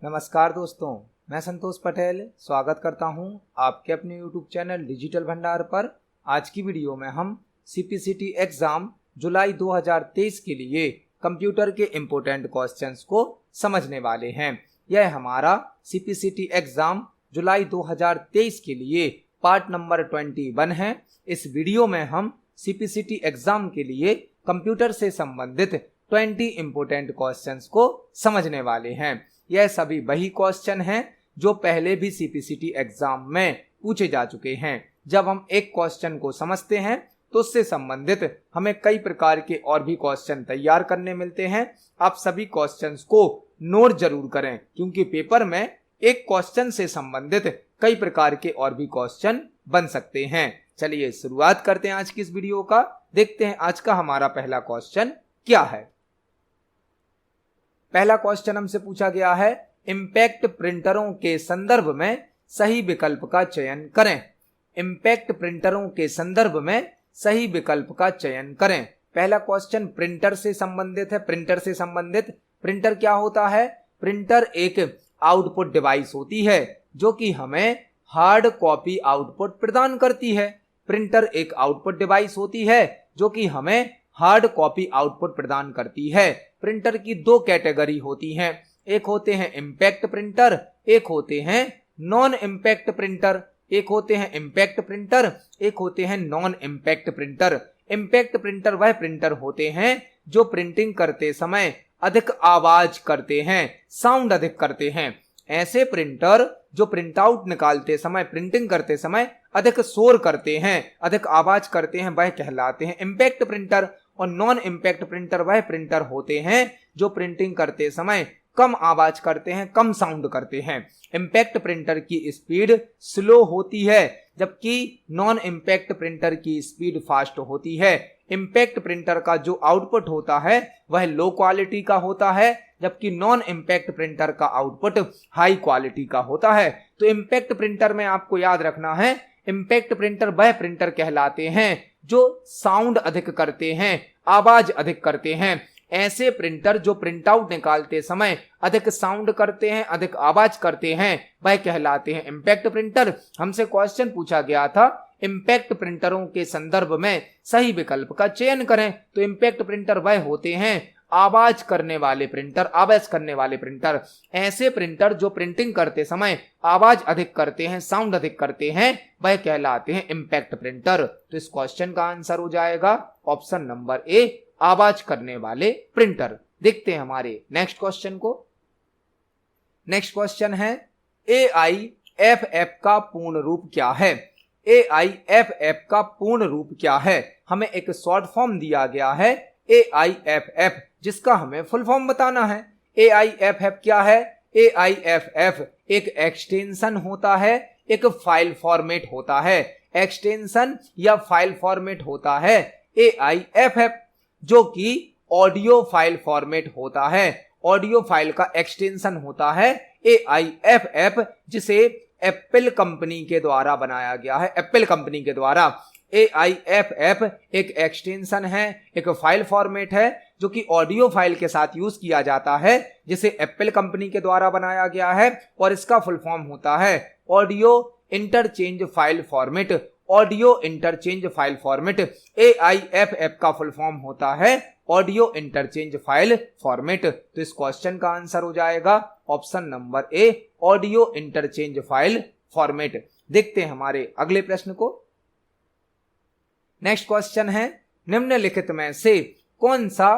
नमस्कार दोस्तों, मैं संतोष पटेल स्वागत करता हूं आपके अपने YouTube चैनल डिजिटल भंडार पर। आज की वीडियो में हम CPCT एग्जाम जुलाई 2023 के लिए कंप्यूटर के इम्पोर्टेंट क्वेश्चंस को समझने वाले हैं। यह हमारा CPCT एग्जाम जुलाई 2023 के लिए पार्ट नंबर 21 है। इस वीडियो में हम CPCT एग्जाम के लिए कंप्यूटर से संबंधित 20 इम्पोर्टेंट क्वेश्चंस को समझने वाले हैं। यह सभी वही क्वेश्चन हैं जो पहले भी CPCT एग्जाम में पूछे जा चुके हैं। जब हम एक क्वेश्चन को समझते हैं तो उससे संबंधित हमें कई प्रकार के और भी क्वेश्चन तैयार करने मिलते हैं। आप सभी क्वेश्चंस को नोट जरूर करें, क्योंकि पेपर में एक क्वेश्चन से संबंधित कई प्रकार के और भी क्वेश्चन बन सकते हैं। चलिए शुरुआत करते हैं आज की इस वीडियो का। देखते हैं आज का हमारा पहला क्वेश्चन क्या है। पहला क्वेश्चन हमसे पूछा गया है, इंपैक्ट प्रिंटरों के संदर्भ में सही विकल्प का चयन करें। इंपैक्ट प्रिंटरों के संदर्भ में सही विकल्प का चयन करें। पहला क्वेश्चन प्रिंटर से संबंधित है। प्रिंटर क्या होता है? प्रिंटर एक आउटपुट डिवाइस होती है जो कि हमें हार्ड कॉपी आउटपुट प्रदान करती है। प्रिंटर एक आउटपुट डिवाइस होती है जो कि हमें हार्ड कॉपी आउटपुट प्रदान करती है। प्रिंटर की दो कैटेगरी होती हैं, एक होते हैं इंपैक्ट प्रिंटर, एक होते हैं नॉन इंपैक्ट प्रिंटर। एक होते हैं इंपैक्ट प्रिंटर, एक होते हैं non impact printer. Impact printer वह प्रिंटर होते हैं जो प्रिंटिंग करते समय अधिक आवाज करते हैं, साउंड अधिक करते हैं। ऐसे प्रिंटर जो प्रिंट आउट निकालते समय, प्रिंटिंग करते समय अधिक शोर करते हैं, अधिक आवाज करते हैं, वह कहलाते हैं इंपैक्ट प्रिंटर। और नॉन इंपैक्ट प्रिंटर वह प्रिंटर होते हैं जो प्रिंटिंग करते समय कम आवाज करते हैं, कम साउंड करते हैं। इंपैक्ट प्रिंटर की स्पीड स्लो होती है, जबकि नॉन इंपैक्ट प्रिंटर की स्पीड फास्ट होती है। इंपैक्ट प्रिंटर का जो आउटपुट होता है वह लो क्वालिटी का होता है, जबकि नॉन इंपैक्ट प्रिंटर का आउटपुट हाई क्वालिटी का होता है। तो इंपैक्ट प्रिंटर में आपको याद रखना है, इंपैक्ट प्रिंटर वह प्रिंटर कहलाते हैं जो साउंड अधिक करते हैं, आवाज अधिक करते हैं। ऐसे प्रिंटर जो प्रिंट आउट निकालते समय अधिक साउंड करते हैं, अधिक आवाज करते हैं, वह कहलाते हैं इंपैक्ट प्रिंटर। हमसे क्वेश्चन पूछा गया था इंपैक्ट प्रिंटरों के संदर्भ में सही विकल्प का चयन करें। तो इंपैक्ट प्रिंटर वह होते हैं आवाज करने वाले प्रिंटर। ऐसे प्रिंटर जो प्रिंटिंग करते समय आवाज अधिक करते हैं, साउंड अधिक करते हैं, वह कहलाते हैं इंपैक्ट प्रिंटर। तो इस क्वेश्चन का आंसर हो जाएगा ऑप्शन नंबर ए, आवाज करने वाले प्रिंटर। देखते हैं हमारे नेक्स्ट क्वेश्चन को। नेक्स्ट क्वेश्चन है, AIFF का पूर्ण रूप क्या है? AIFF का पूर्ण रूप क्या है? हमें एक शॉर्ट फॉर्म दिया गया है AIFF, जिसका हमें फुल फॉर्म बताना है। AIFF क्या है? AIFF एक एक्सटेंशन होता है, एक फाइल फॉर्मेट होता है। एक्सटेंशन या फाइल फॉर्मेट होता है AIFF, जो कि ऑडियो फाइल फॉर्मेट होता है। ऑडियो फाइल का एक्सटेंशन होता है AIFF, जिसे एप्पल कंपनी के द्वारा बनाया गया है। एप्पल कंपनी के द्वारा AIFF एक एक्सटेंशन है, एक फाइल फॉर्मेट है जो कि ऑडियो फाइल के साथ यूज किया जाता है, जिसे एप्पल कंपनी के द्वारा बनाया गया है। और इसका फुल फॉर्म होता है audio interchange file format. Audio interchange file format AIFF का फुल फॉर्म होता है ऑडियो इंटरचेंज फाइल फॉर्मेट। तो इस क्वेश्चन का आंसर हो जाएगा ऑप्शन नंबर ए, ऑडियो इंटरचेंज फाइल फॉर्मेट। देखते हैं हमारे अगले प्रश्न को। नेक्स्ट क्वेश्चन है, निम्नलिखित में से कौन सा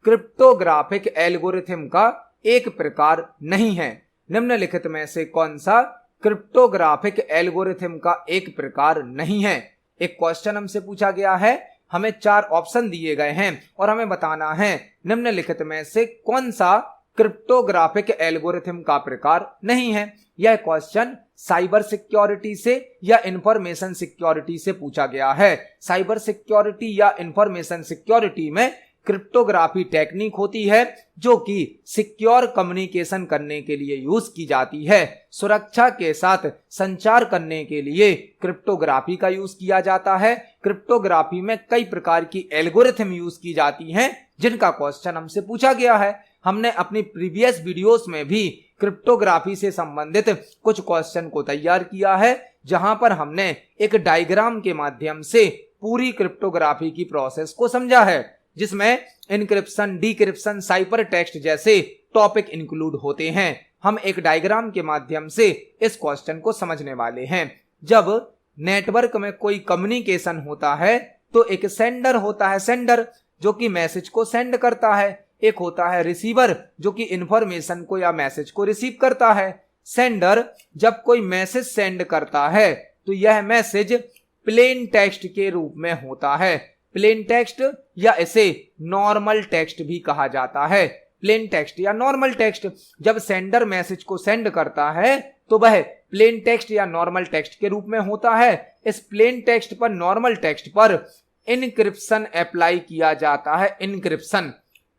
क्रिप्टोग्राफिक एल्गोरिथम का एक प्रकार नहीं है? निम्नलिखित में से कौन सा क्रिप्टोग्राफिक एल्गोरिथम का एक प्रकार नहीं है? एक क्वेश्चन हमसे पूछा गया है, हमें 4 ऑप्शन दिए गए हैं और हमें बताना है निम्नलिखित में से कौन सा क्रिप्टोग्राफिक एल्गोरिथम का प्रकार नहीं है। यह क्वेश्चन साइबर सिक्योरिटी से या इंफॉर्मेशन सिक्योरिटी से पूछा गया है। साइबर सिक्योरिटी या इंफॉर्मेशन सिक्योरिटी में क्रिप्टोग्राफी टेक्निक होती है जो कि सिक्योर कम्युनिकेशन करने के लिए यूज की जाती है। सुरक्षा के साथ संचार करने के लिए क्रिप्टोग्राफी का यूज किया जाता है। क्रिप्टोग्राफी में कई प्रकार की एल्गोरिथम यूज की जाती हैं जिनका क्वेश्चन हमसे पूछा गया है। हमने अपनी प्रीवियस वीडियोस में भी क्रिप्टोग्राफी से संबंधित कुछ क्वेश्चन को तैयार किया है, जहां पर हमने एक डायग्राम के माध्यम से पूरी क्रिप्टोग्राफी की प्रोसेस को समझा है, जिसमें इनक्रिप्शन, डिक्रिप्शन, साइपर टेक्स्ट जैसे टॉपिक इंक्लूड होते हैं। हम एक डायग्राम के माध्यम से इस क्वेश्चन को समझने वाले हैं। जब नेटवर्क में कोई कम्युनिकेशन होता है तो एक सेंडर होता है, सेंडर जो कि मैसेज को सेंड करता है, एक होता है रिसीवर जो कि इंफॉर्मेशन को या मैसेज को रिसीव करता है। सेंडर जब कोई मैसेज सेंड करता है तो यह मैसेज प्लेन टेक्स्ट के रूप में होता है। प्लेन टेक्स्ट या इसे नॉर्मल टेक्स्ट भी कहा जाता है। प्लेन टेक्स्ट या नॉर्मल टेक्स्ट, जब सेंडर मैसेज को सेंड करता है तो वह प्लेन टेक्स्ट या नॉर्मल टेक्स्ट के रूप में होता है। इस प्लेन टेक्स्ट पर, नॉर्मल टेक्स्ट पर इनक्रिप्शन अप्लाई किया जाता है।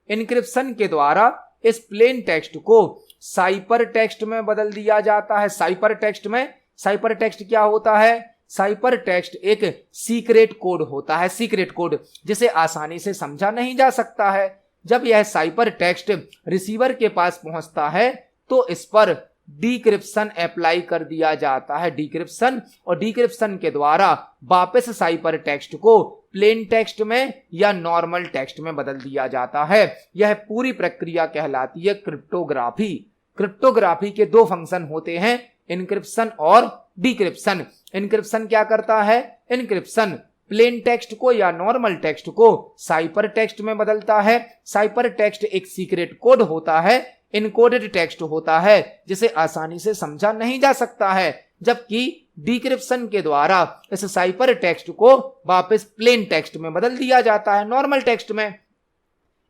इनक्रिप्शन के द्वारा इस प्लेन टेक्स्ट को साइपर टेक्स्ट में बदल दिया जाता है। साइपर टेक्स्ट क्या होता है? साइपर टेक्स्ट एक सीक्रेट कोड होता है, सीक्रेट कोड जिसे आसानी से समझा नहीं जा सकता है। जब यह साइपर टेक्स्ट रिसीवर के पास पहुंचता है तो इस पर डिक्रिप्शन अप्लाई कर दिया जाता है, डिक्रिप्शन, और डिक्रिप्शन के द्वारा वापस साइपर टेक्स्ट को प्लेन टेक्स्ट में या नॉर्मल टेक्स्ट में बदल दिया जाता है। यह पूरी प्रक्रिया कहलाती है क्रिप्टोग्राफी। क्रिप्टोग्राफी के दो फंक्शन होते हैं, इनक्रिप्शन और डिक्रिप्शन। इनक्रिप्शन क्या करता है? इनक्रिप्शन प्लेन टेक्स्ट को या नॉर्मल टेक्स्ट को साइपर टेक्स्ट में बदलता है। साइपर टेक्स्ट एक सीक्रेट कोड होता है, इनकोडेड टेक्स्ट होता है जिसे आसानी से समझा नहीं जा सकता है, जबकि डिक्रिप्शन के द्वारा इस साइपर टेक्स्ट को वापस प्लेन टेक्स्ट में बदल दिया जाता है, नॉर्मल टेक्स्ट में।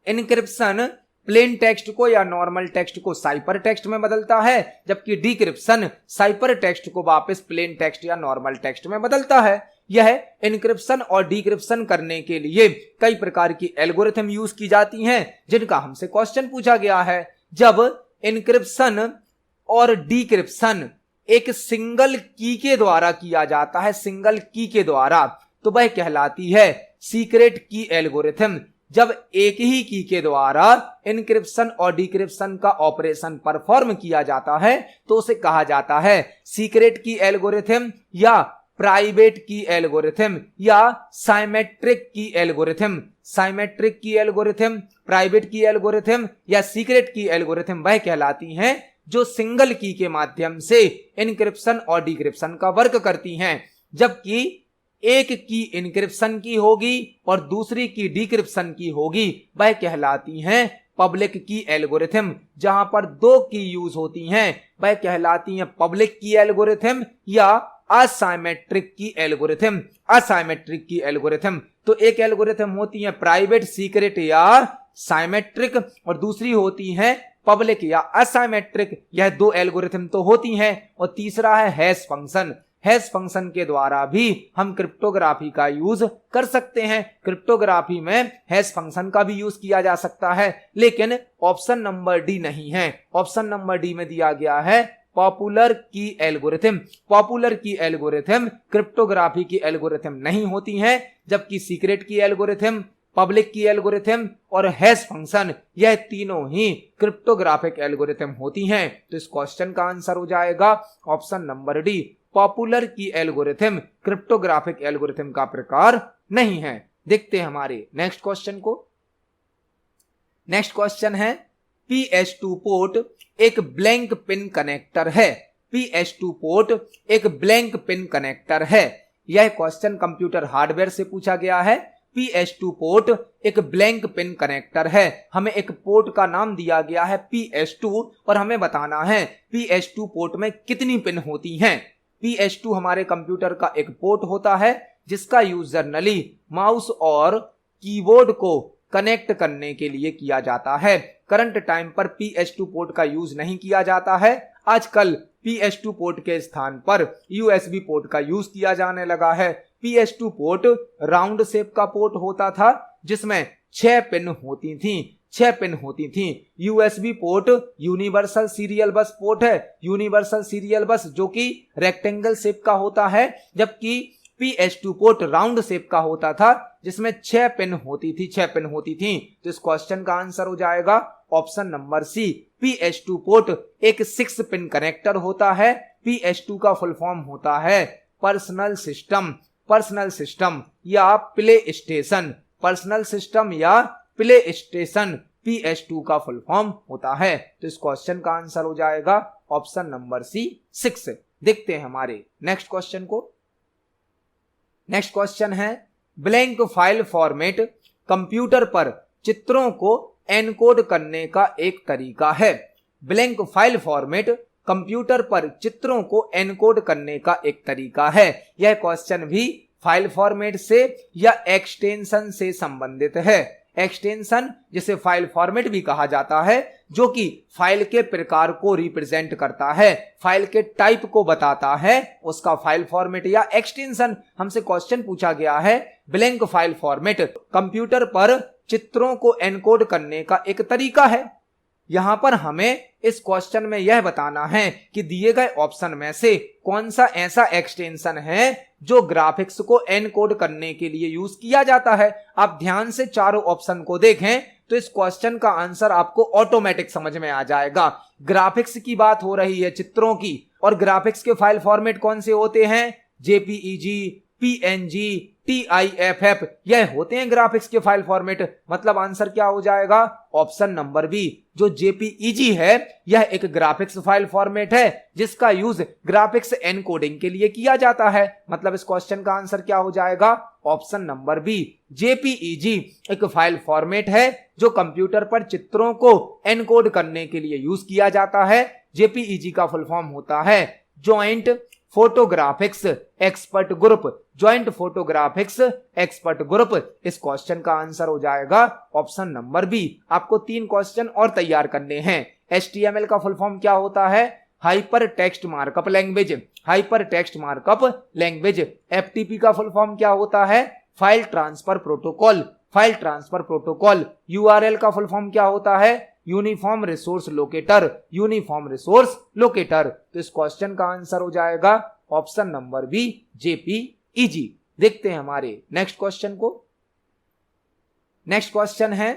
इनक्रिप्शन प्लेन टेक्स्ट को या नॉर्मल टेक्स्ट को साइपर टेक्स्ट में बदलता है, जबकि डिक्रिप्शन साइपर टेक्स्ट को वापस प्लेन टेक्स्ट या नॉर्मल टेक्स्ट में बदलता है। यह इनक्रिप्शन और डिक्रिप्शन करने के लिए कई प्रकार की एल्गोरिथम यूज की जाती हैं, जिनका हमसे क्वेश्चन पूछा गया है। जब इनक्रिप्शन और डिक्रिप्शन एक सिंगल की के द्वारा किया जाता है, सिंगल की के द्वारा, तो वह कहलाती है सीक्रेट की एल्गोरिथम। जब एक ही की के द्वारा इनक्रिप्शन और डिक्रिप्शन का ऑपरेशन परफॉर्म किया जाता है तो उसे कहा जाता है सीक्रेट की एल्गोरिथम या प्राइवेट की एल्गोरिथम या साइमेट्रिक की एल्गोरिथम। साइमेट्रिक की एल्गोरिथम, प्राइवेट की एल्गोरिथम या सीक्रेट की एल्गोरिथम वह कहलाती हैं जो सिंगल की के माध्यम से इनक्रिप्शन और डिक्रिप्शन का वर्क करती हैं, जबकि एक की इनक्रिप्शन की होगी और दूसरी की डिक्रिप्शन की होगी, वह कहलाती हैं पब्लिक की एल्गोरिथम। जहां पर दो की यूज होती हैं वह कहलाती हैं पब्लिक की एल्गोरिथम या असाइमेट्रिक की एल्गोरिथम। असाइमेट्रिक की एल्गोरिथम, तो एक एल्गोरिथम होती है प्राइवेट, सीक्रेट या साइमेट्रिक, और दूसरी होती है पब्लिक या असाइमेट्रिक। यह दो एल्गोरिथम तो होती हैं। और तीसरा है हैश फंक्शन। हैश फंक्शन के द्वारा भी हम क्रिप्टोग्राफी का यूज कर सकते हैं। क्रिप्टोग्राफी में हैश फंक्शन का भी यूज किया जा सकता है, लेकिन ऑप्शन नंबर डी नहीं है। ऑप्शन नंबर डी में दिया गया है पॉपुलर की एल्गोरिथम। पॉपुलर की एल्गोरिथम क्रिप्टोग्राफी की एल्गोरिथम नहीं होती हैं, जबकि सीक्रेट की एल्गोरिथम, पब्लिक की एल्गोरिथम और हैश फंक्शन, यह तीनों ही क्रिप्टोग्राफिक एल्गोरिथम होती हैं। तो इस क्वेश्चन का आंसर हो जाएगा ऑप्शन नंबर डी। पॉपुलर की एल्गोरिथम क्रिप्टोग्राफिक एल्गोरिथम का प्रकार नहीं है। देखते हैं हमारे नेक्स्ट क्वेश्चन को। नेक्स्ट क्वेश्चन है PS2 पोर्ट एक ब्लैंक पिन कनेक्टर है। PS2 पोर्ट एक ब्लैंक पिन कनेक्टर है। यह क्वेश्चन कंप्यूटर हार्डवेयर से पूछा गया है। PS2 पोर्ट एक ब्लैंक पिन कनेक्टर है। हमें एक पोर्ट का नाम दिया गया है PS2 और हमें बताना है PS2 पोर्ट में कितनी पिन होती हैं। PS2 हमारे कंप्यूटर का एक पोर्ट होता है जिसका यूज जनरली माउस और कीबोर्ड को कनेक्ट करने के लिए किया जाता है। करंट टाइम पर PS2 पोर्ट का यूज नहीं किया जाता है। आजकल PS2 पोर्ट के स्थान पर USB पोर्ट का यूज किया जाने लगा है। PS2 पोर्ट राउंड शेप का पोर्ट होता था जिसमें 6 पिन होती थी। 6 पिन होती थी। USB port universal serial bus port है। यूनिवर्सल सीरियल बस जो कि रेक्टेंगल शेप का होता है, जबकि PS2 पोर्ट राउंड शेप का होता था जिसमें 6 पिन होती थी। 6 पिन होती थी। तो इस क्वेश्चन का आंसर हो जाएगा ऑप्शन नंबर सी। PS2 पोर्ट एक 6 पिन कनेक्टर होता है। PS2 का फुल फॉर्म होता है पर्सनल सिस्टम। पर्सनल सिस्टम या प्ले स्टेशन, पर्सनल सिस्टम या प्ले स्टेशन PS2 का फुल फॉर्म होता है। तो इस क्वेश्चन का आंसर हो जाएगा ऑप्शन नंबर सी 6। देखते हैं हमारे नेक्स्ट क्वेश्चन को। नेक्स्ट क्वेश्चन है ब्लैंक फाइल फॉर्मेट कंप्यूटर पर चित्रों को एनकोड करने का एक तरीका है। ब्लैंक फाइल फॉर्मेट कंप्यूटर पर चित्रों को एनकोड करने का एक तरीका है। यह क्वेश्चन भी फाइल फॉर्मेट से या एक्सटेंशन से संबंधित है। एक्सटेंशन जिसे फाइल फॉर्मेट भी कहा जाता है, जो कि फाइल के प्रकार को रिप्रेजेंट करता है, फाइल के टाइप को बताता है, उसका फाइल फॉर्मेट या एक्सटेंशन। हमसे क्वेश्चन पूछा गया है ब्लैंक फाइल फॉर्मेट कंप्यूटर पर चित्रों को एनकोड करने का एक तरीका है। यहां पर हमें इस क्वेश्चन में यह बताना है कि दिए गए ऑप्शन में से कौन सा ऐसा एक्सटेंशन है जो ग्राफिक्स को एनकोड करने के लिए यूज किया जाता है। आप ध्यान से चारों ऑप्शन को देखें तो इस क्वेश्चन का आंसर आपको ऑटोमेटिक समझ में आ जाएगा। ग्राफिक्स की बात हो रही है, चित्रों की, और ग्राफिक्स के फाइल फॉर्मेट कौन से होते हैं? JPEG, PNG, TIFF, यह होते हैं ग्राफिक्स के फाइल फॉर्मेट। मतलब आंसर क्या हो जाएगा? Option number B. जो JPEG है यह एक ग्राफिक्स फाइल फॉर्मेट है जिसका यूज ग्राफिक्स एनकोडिंग के लिए किया जाता है। मतलब इस क्वेश्चन का आंसर क्या हो जाएगा? Option number B. JPEG एक फाइल फॉर्मेट है जो कंप्यूटर पर चित्रों को एनकोड करने के लिए यूज किया जाता है। JPEG का फुल फॉर्म होता है joint photographics expert group. Joint photographics expert group. इस क्वेश्चन का आंसर हो जाएगा ऑप्शन नंबर बी। आपको 3 क्वेश्चन और तैयार करने हैं। HTML का फुल फॉर्म क्या होता है? Hyper text markup language. Hyper text markup language. FTP का फुल फॉर्म क्या होता है? File transfer protocol. File transfer protocol. URL का फुल फॉर्म क्या होता है? Uniform resource locator. Uniform resource locator. तो इस क्वेश्चन का आंसर हो जाएगा ऑप्शन नंबर बी JPEG। देखते हैं हमारे नेक्स्ट क्वेश्चन को। नेक्स्ट क्वेश्चन है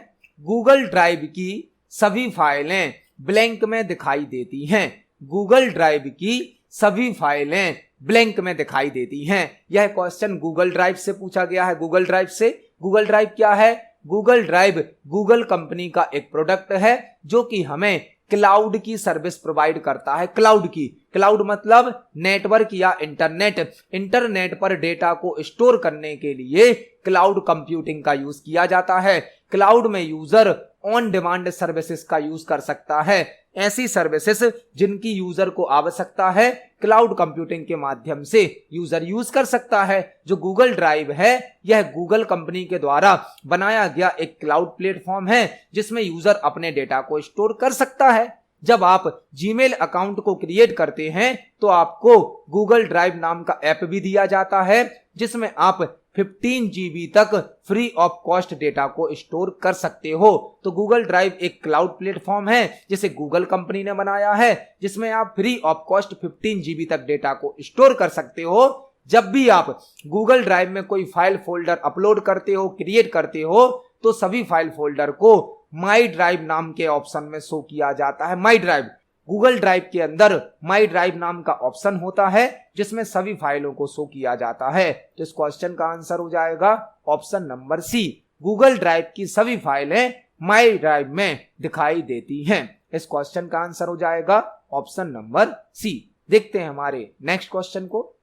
गूगल ड्राइव की सभी फाइलें ब्लैंक में दिखाई देती हैं। गूगल ड्राइव की सभी फाइलें ब्लैंक में दिखाई देती हैं। यह क्वेश्चन गूगल ड्राइव से पूछा गया है। गूगल ड्राइव से। गूगल ड्राइव क्या है? गूगल ड्राइव गूगल कंपनी का एक प्रोडक्ट है जो कि हमें क्लाउड की सर्विस प्रोवाइड करता है। क्लाउड की, क्लाउड मतलब नेटवर्क या इंटरनेट। इंटरनेट पर डेटा को स्टोर करने के लिए क्लाउड कंप्यूटिंग का यूज किया जाता है। क्लाउड में यूजर ऑन डिमांड सर्विसेज का यूज कर सकता है। ऐसी सर्विसेज जिनकी यूजर को आवश्यकता है क्लाउड कंप्यूटिंग के माध्यम से यूजर यूज कर सकता है। जो गूगल ड्राइव है यह गूगल कंपनी के द्वारा बनाया गया एक क्लाउड प्लेटफॉर्म है जिसमें यूजर अपने डेटा को स्टोर कर सकता है। जब आप जीमेल अकाउंट को क्रिएट करते हैं तो आपको गूगल ड्राइव नाम का ऐप भी दिया जाता है जिसमें आप 15 GB तक फ्री ऑफ कॉस्ट डेटा को स्टोर कर सकते हो। तो गूगल ड्राइव एक क्लाउड प्लेटफॉर्म है जिसे गूगल कंपनी ने बनाया है जिसमें आप फ्री ऑफ कॉस्ट 15 GB तक डेटा को स्टोर कर सकते हो। जब भी आप गूगल ड्राइव में कोई फाइल फोल्डर अपलोड करते हो, क्रिएट करते हो, तो सभी फाइल फोल्डर को माई ड्राइव नाम के ऑप्शन में शो किया जाता है। माई ड्राइव, गूगल ड्राइव के अंदर माई ड्राइव नाम का ऑप्शन होता है जिसमें सभी फाइलों को शो किया जाता है। तो इस क्वेश्चन का आंसर हो जाएगा option number C. Google drive की सभी फाइलें माई ड्राइव में दिखाई देती हैं। इस क्वेश्चन का आंसर हो जाएगा ऑप्शन नंबर सी। देखते हैं हमारे नेक्स्ट क्वेश्चन को।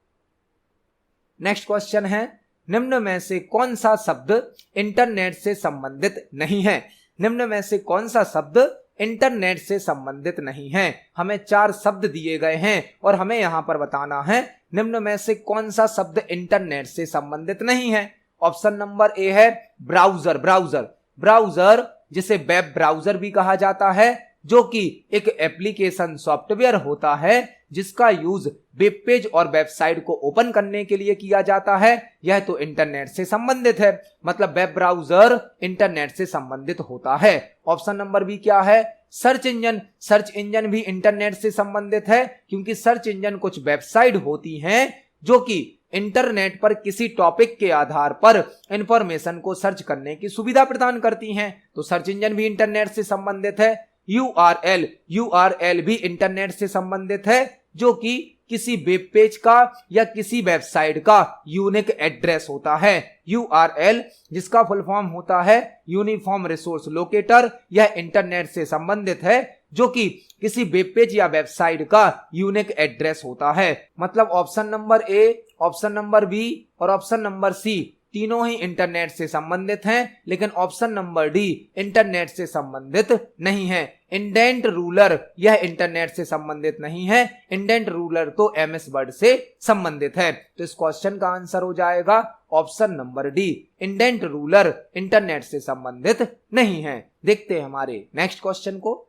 नेक्स्ट क्वेश्चन है निम्न में से कौन सा शब्द इंटरनेट से संबंधित नहीं है? निम्न में से कौन सा शब्द इंटरनेट से संबंधित नहीं है? हमें 4 शब्द दिए गए हैं और हमें यहां पर बताना है निम्न में से कौन सा शब्द इंटरनेट से संबंधित नहीं है। ऑप्शन नंबर ए है ब्राउजर। ब्राउजर, ब्राउजर जिसे वेब ब्राउजर भी कहा जाता है, जो कि एक एप्लीकेशन सॉफ्टवेयर होता है जिसका यूज वेब पेज और वेबसाइट को ओपन करने के लिए किया जाता है। यह तो इंटरनेट से संबंधित है। मतलब वेब ब्राउजर इंटरनेट से संबंधित होता है। ऑप्शन नंबर बी क्या है? Search engine. सर्च इंजन भी इंटरनेट से संबंधित है क्योंकि सर्च इंजन कुछ वेबसाइट होती हैं जो कि इंटरनेट पर किसी टॉपिक के आधार पर इंफॉर्मेशन को सर्च करने की सुविधा प्रदान करती हैं। तो सर्च इंजन भी इंटरनेट से संबंधित है। यूआरएल भी इंटरनेट से संबंधित है, जो कि किसी वेब पेज का या किसी वेबसाइट का यूनिक एड्रेस होता है। यूआरएल जिसका फुल फॉर्म होता है यूनिफॉर्म रिसोर्स लोकेटर, यह इंटरनेट से संबंधित है, जो कि किसी वेब पेज या वेबसाइट का यूनिक एड्रेस होता है। मतलब option number A, option number B और ऑप्शन नंबर सी तीनों ही इंटरनेट से संबंधित हैं, लेकिन ऑप्शन नंबर डी इंटरनेट से संबंधित नहीं है। इंडेंट रूलर यह इंटरनेट से संबंधित नहीं है, इंडेंट रूलर तो एमएस वर्ड से संबंधित है। तो इस क्वेश्चन का आंसर हो जाएगा option number D, indent ruler internet से संबंधित नहीं है। देखते हैं हमारे नेक्स्ट क्वेश्चन को।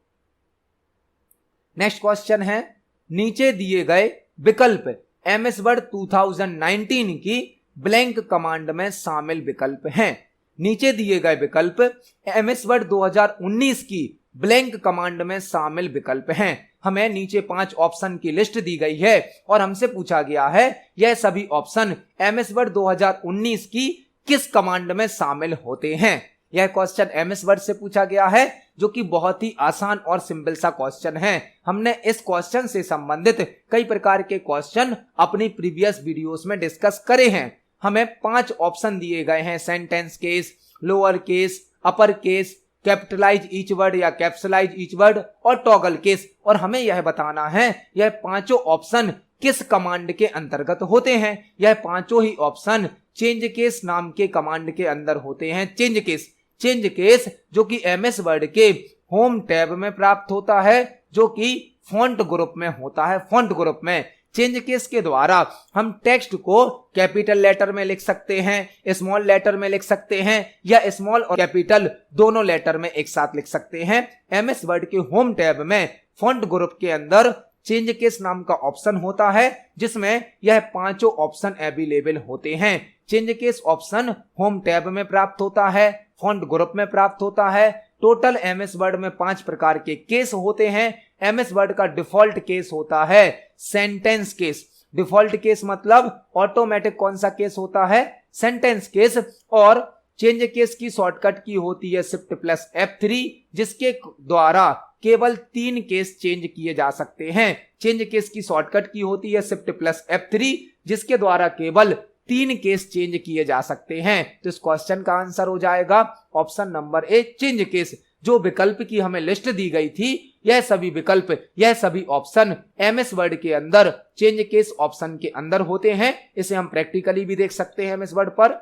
नेक्स्ट क्वेश्चन है, नीचे दिए गए विकल्प एमएस वर्ड 2019 की ब्लैंक कमांड में शामिल विकल्प हैं। नीचे दिए गए विकल्प एमएस वर्ड 2019 की ब्लैंक कमांड में शामिल विकल्प हैं। हमें नीचे 5 ऑप्शन की लिस्ट दी गई है और हमसे पूछा गया है यह सभी ऑप्शन एमएस वर्ड 2019 की किस कमांड में शामिल होते हैं। यह क्वेश्चन एमएस वर्ड से पूछा गया है, जो कि बहुत ही आसान और सिंपल सा क्वेश्चन है। हमने इस क्वेश्चन से संबंधित कई प्रकार के क्वेश्चन अपनी प्रीवियस वीडियोस में डिस्कस करे हैं। हमें 5 ऑप्शन दिए गए हैं, sentence case, lower case, upper case, capitalize each word या कैप्सुलाइज ईच वर्ड और टॉगल केस। और हमें यह बताना है यह पांचों ऑप्शन किस कमांड के अंतर्गत होते हैं। यह पांचों ही ऑप्शन चेंज केस नाम के कमांड के अंदर होते हैं। चेंज केस जो कि एमएस वर्ड के होम टैब में प्राप्त होता है, जो कि फॉन्ट ग्रुप में होता है। फॉन्ट ग्रुप में चेंज केस के द्वारा हम टेक्स्ट को कैपिटल लेटर में लिख सकते हैं, स्मॉल लेटर में लिख सकते हैं, या स्मॉल और कैपिटल दोनों लेटर में एक साथ लिख सकते हैं। एमएस वर्ड के होम टैब में फॉन्ट ग्रुप के अंदर चेंज केस नाम का ऑप्शन होता है, जिसमें यह पांचों ऑप्शन अवेलेबल होते हैं। Change case option home tab में प्राप्त होता है, फॉन्ट ग्रुप में प्राप्त होता है। टोटल एमएस वर्ड में 5 प्रकार के केस होते हैं। एमएस वर्ड का डिफॉल्ट केस होता है सेंटेंस केस। डिफॉल्ट केस मतलब ऑटोमेटिक कौन सा केस होता है, सेंटेंस केस। और चेंज केस की शॉर्टकट की होती है शिफ्ट प्लस F3, जिसके द्वारा केवल 3 केस चेंज किए जा सकते हैं। चेंज केस की शॉर्टकट की होती है शिफ्ट प्लस F3, जिसके द्वारा केवल 3 केस चेंज किए जा सकते हैं। तो इस क्वेश्चन का आंसर हो जाएगा ऑप्शन नंबर ए, चेंज केस। जो विकल्प की हमें लिस्ट दी गई थी, यह सभी विकल्प, यह सभी ऑप्शन एमएस वर्ड के अंदर चेंज केस ऑप्शन के अंदर होते हैं। इसे हम प्रैक्टिकली भी देख सकते हैं एमएस वर्ड पर।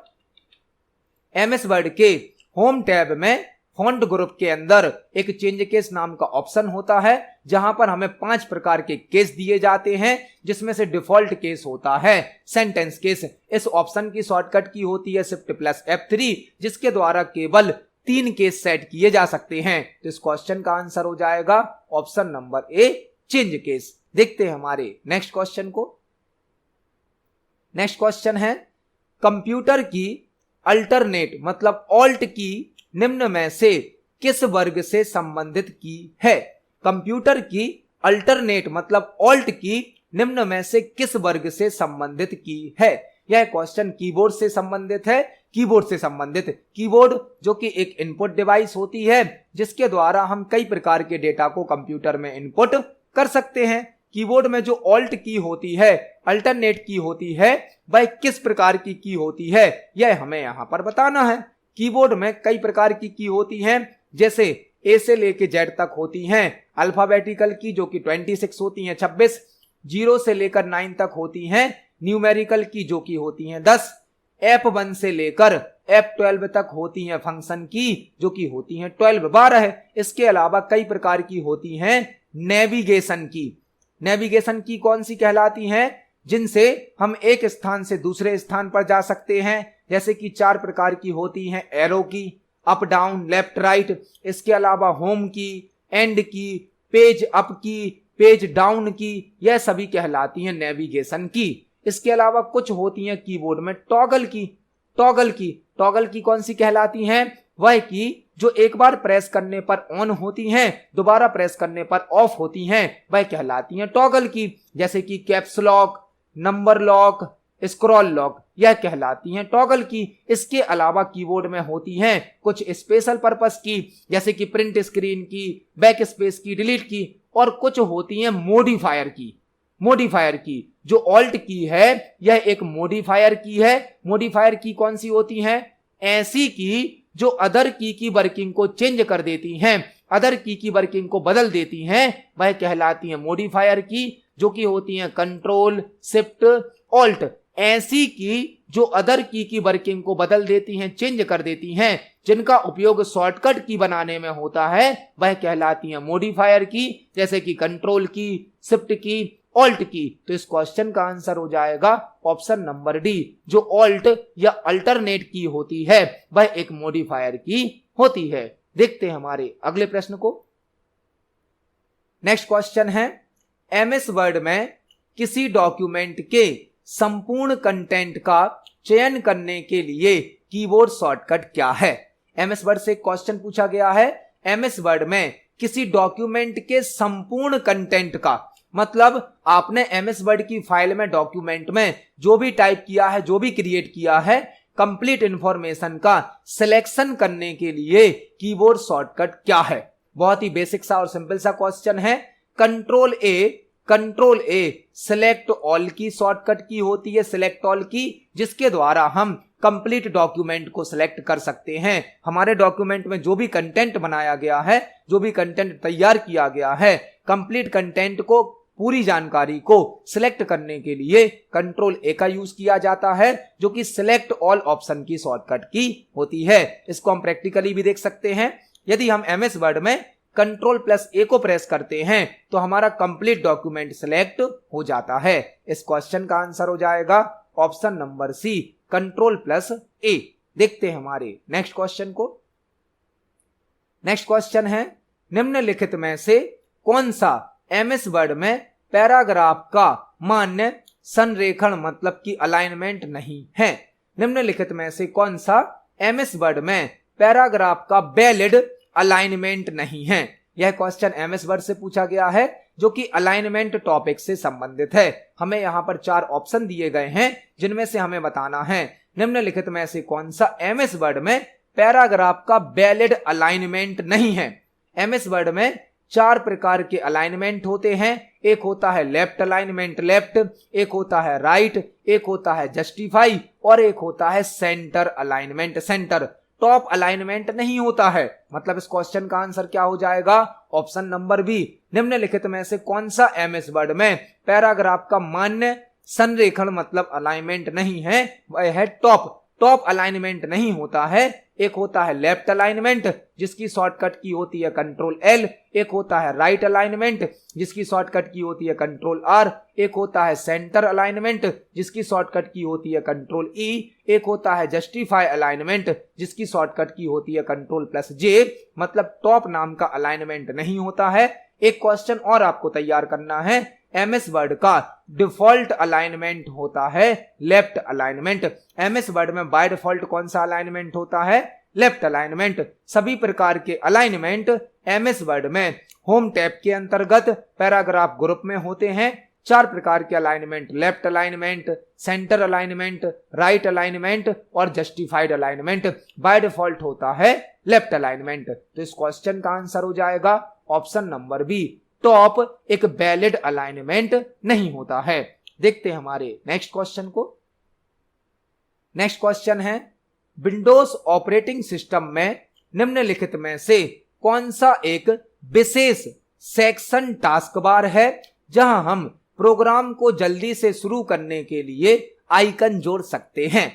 एमएस वर्ड के होम टैब में फॉन्ट ग्रुप के अंदर एक चेंज केस नाम का ऑप्शन होता है, जहां पर हमें 5 प्रकार के केस दिए जाते हैं, जिसमें से डिफॉल्ट केस होता है सेंटेंस केस। इस ऑप्शन की शॉर्टकट की होती है शिफ्ट प्लस F3, जिसके द्वारा केवल 3 केस सेट किए जा सकते हैं। तो इस क्वेश्चन का आंसर हो जाएगा ऑप्शन नंबर ए, चेंज केस। देखते हैं हमारे नेक्स्ट क्वेश्चन को। नेक्स्ट क्वेश्चन है, कंप्यूटर की अल्टरनेट मतलब ऑल्ट की निम्न में से किस वर्ग से संबंधित की है। कंप्यूटर की अल्टरनेट मतलब ऑल्ट की निम्न में से किस वर्ग से संबंधित की है। यह क्वेश्चन कीबोर्ड से संबंधित है। कीबोर्ड से संबंधित, कीबोर्ड जो कि एक इनपुट डिवाइस होती है, जिसके द्वारा हम कई प्रकार के डेटा को कंप्यूटर में इनपुट कर सकते हैं। कीबोर्ड में जो ऑल्ट की होती है, अल्टरनेट की होती है, वह किस प्रकार की होती है, यह हमें यहां पर बताना है। कीबोर्ड में कई प्रकार की होती हैं, जैसे ए से लेके जेड तक होती हैं। अल्फाबेटिकल की जो कि 26 होती हैं 26, 0 से लेकर 9 तक होती हैं। न्यूमेरिकल की जो कि होती हैं 10, F1 से लेकर F12 तक होती हैं। फंक्शन की जो कि होती हैं 12 है। इसके अलावा कई प्रकार की होती हैं नेविगेशन की। नेविगेशन की कौन सी कहलाती हैं, जिनसे हम एक स्थान से दूसरे स्थान पर जा सकते हैं। जैसे कि 4 प्रकार की होती हैं, एरो की, अप डाउन, लेफ्ट राइट। इसके अलावा होम की, एंड की, पेज अप की, पेज डाउन की, यह सभी कहलाती हैं नेविगेशन की। इसके अलावा कुछ होती हैं कीबोर्ड में टॉगल की। टॉगल की कौन सी कहलाती हैं, वह की जो एक बार प्रेस करने पर ऑन होती हैं, दोबारा प्रेस करने पर ऑफ होती हैं, वह कहलाती हैं टॉगल की। जैसे कि caps lock, number lock, scroll lock, यह कहलाती हैं टॉगल की। इसके अलावा कीबोर्ड में होती हैं कुछ स्पेशल पर्पस की, जैसे कि प्रिंट स्क्रीन की, बैक स्पेस की, डिलीट की, और कुछ होती हैं मॉडिफायर की। मॉडिफायर की जो ऑल्ट की है यह एक मॉडिफायर की है। मॉडिफायर की कौन सी होती हैं? ऐसी की जो अदर की वर्किंग को चेंज कर देती हैं, अदर की वर्किंग को बदल देती हैं, वह कहलाती हैं मॉडिफायर की, जो कि होती हैं कंट्रोल, शिफ्ट, ऑल्ट। ऐसी की जो अदर की वर्किंग को बदल देती हैं, चेंज कर देती हैं, जिनका उपयोग शॉर्टकट की बनाने में होता है, वह कहलाती हैं मॉडिफायर की, जैसे कि कंट्रोल की, शिफ्ट की, ऑल्ट की। तो इस क्वेश्चन का आंसर हो जाएगा ऑप्शन नंबर डी। जो ऑल्ट या अल्टरनेट की होती है वह एक मॉडिफायर की होती है। देखते हैं हमारे अगले प्रश्न को। नेक्स्ट क्वेश्चन है, एमएस वर्ड में किसी डॉक्यूमेंट के संपूर्ण कंटेंट का चयन करने के लिए कीबोर्ड शॉर्टकट क्या है? एमएस वर्ड से क्वेश्चन पूछा गया है, एमएस वर्ड में किसी डॉक्यूमेंट के संपूर्ण कंटेंट का, मतलब आपने एमएस वर्ड की फाइल में, डॉक्यूमेंट में जो भी टाइप किया है, जो भी क्रिएट किया है, कंप्लीट इंफॉर्मेशन का सिलेक्शन करने के लिए कीबोर्ड शॉर्टकट क्या है? बहुत ही बेसिक सा और सिंपल सा क्वेश्चन है। कंट्रोल ए सिलेक्ट ऑल की शॉर्टकट की होती है, सिलेक्ट ऑल की, जिसके द्वारा हम कंप्लीट डॉक्यूमेंट को सिलेक्ट कर सकते हैं। हमारे डॉक्यूमेंट में जो भी कंटेंट बनाया गया है, जो भी कंटेंट तैयार किया गया है, कंप्लीट कंटेंट को, पूरी जानकारी को सिलेक्ट करने के लिए कंट्रोल ए का यूज किया जाता है, जो कि सिलेक्ट ऑल ऑप्शन की शॉर्टकट की होती है। इसको हम प्रैक्टिकली भी देख सकते हैं। यदि हम एमएस वर्ड में कंट्रोल प्लस ए को प्रेस करते हैं तो हमारा कंप्लीट डॉक्यूमेंट सिलेक्ट हो जाता है। इस क्वेश्चन का आंसर हो जाएगा option number C, control plus A. देखते हैं हमारे नेक्स्ट क्वेश्चन को। नेक्स्ट क्वेश्चन है, निम्नलिखित में से कौन सा एमएस वर्ड में पैराग्राफ का मान्य संरेखण मतलब कि अलाइनमेंट नहीं है? निम्नलिखित में से कौन सा एमएस वर्ड में पैराग्राफ का वैलिड अलाइनमेंट नहीं है? यह क्वेश्चन एमएस वर्ड से पूछा गया है, जो कि अलाइनमेंट टॉपिक से संबंधित है। हमें यहां पर 4 ऑप्शन दिए गए हैं, जिनमें से हमें बताना है निम्नलिखित में से कौन सा एमएस वर्ड में पैराग्राफ का वैलिड अलाइनमेंट नहीं है। एमएस वर्ड में 4 प्रकार के अलाइनमेंट होते हैं। एक होता है लेफ्ट अलाइनमेंट, लेफ्ट, एक होता है राइट, एक होता है जस्टिफाई, और एक होता है centre alignment, centre. Top alignment नहीं होता है। मतलब इस क्वेश्चन का आंसर क्या हो जाएगा? Option number B. निम्नलिखित में से कौन सा एमएस वर्ड में पैराग्राफ का मान्य संरेखण मतलब अलाइनमेंट नहीं है? वह है टॉप। टॉप अलाइनमेंट नहीं होता है। एक होता है लेफ्ट अलाइनमेंट, जिसकी शॉर्टकट की होती है कंट्रोल एल, एक होता है राइट अलाइनमेंट, जिसकी शॉर्टकट की होती है कंट्रोल आर, एक होता है सेंटर अलाइनमेंट, जिसकी शॉर्टकट की होती है कंट्रोल ई, एक होता है जस्टिफाई अलाइनमेंट, जिसकी शॉर्टकट की होती है कंट्रोल प्लस जे। मतलब टॉप नाम का अलाइनमेंट नहीं होता है। एक क्वेश्चन और आपको तैयार करना है, एमएस वर्ड का डिफॉल्ट अलाइनमेंट होता है लेफ्ट अलाइनमेंट। एमएस वर्ड में बाय डिफॉल्ट कौन सा अलाइनमेंट होता है? Left alignment. सभी प्रकार के अलाइनमेंट एमएस वर्ड में होम टैब के अंतर्गत पैराग्राफ ग्रुप में होते हैं। 4 प्रकार के alignment, left alignment, centre alignment, right alignment और जस्टिफाइड अलाइनमेंट। बाय डिफॉल्ट होता है लेफ्ट अलाइनमेंट। तो इस क्वेश्चन का आंसर हो जाएगा ऑप्शन नंबर बी, टॉप एक वैलिड अलाइनमेंट नहीं होता है। देखते हैं हमारे नेक्स्ट क्वेश्चन को। नेक्स्ट क्वेश्चन है, विंडोज ऑपरेटिंग सिस्टम में निम्नलिखित में से कौन सा एक विशेष सेक्शन टास्क बार है जहां हम प्रोग्राम को जल्दी से शुरू करने के लिए आइकन जोड़ सकते हैं?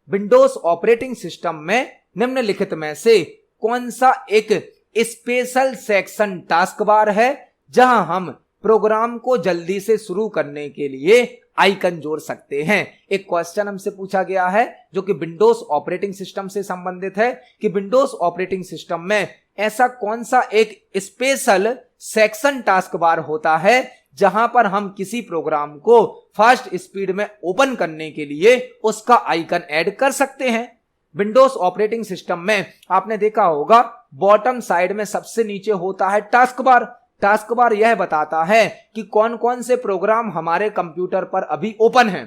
विंडोज ऑपरेटिंग सिस्टम में निम्नलिखित में से कौन सा एक स्पेशल सेक्शन टास्क बार है जहां हम प्रोग्राम को जल्दी से शुरू करने के लिए आइकन जोड़ सकते हैं? एक क्वेश्चन हमसे पूछा गया है जो कि विंडोज ऑपरेटिंग सिस्टम से संबंधित है कि विंडोज ऑपरेटिंग सिस्टम में ऐसा कौन सा एक स्पेशल सेक्शन टास्क बार होता है जहां पर हम किसी प्रोग्राम को फास्ट स्पीड में ओपन करने के लिए उसका आइकन ऐड कर सकते हैं। विंडोज ऑपरेटिंग सिस्टम में आपने देखा होगा बॉटम साइड में सबसे नीचे होता है टास्क बार। टास्क बार यह बताता है कि कौन कौन से प्रोग्राम हमारे कंप्यूटर पर अभी ओपन हैं।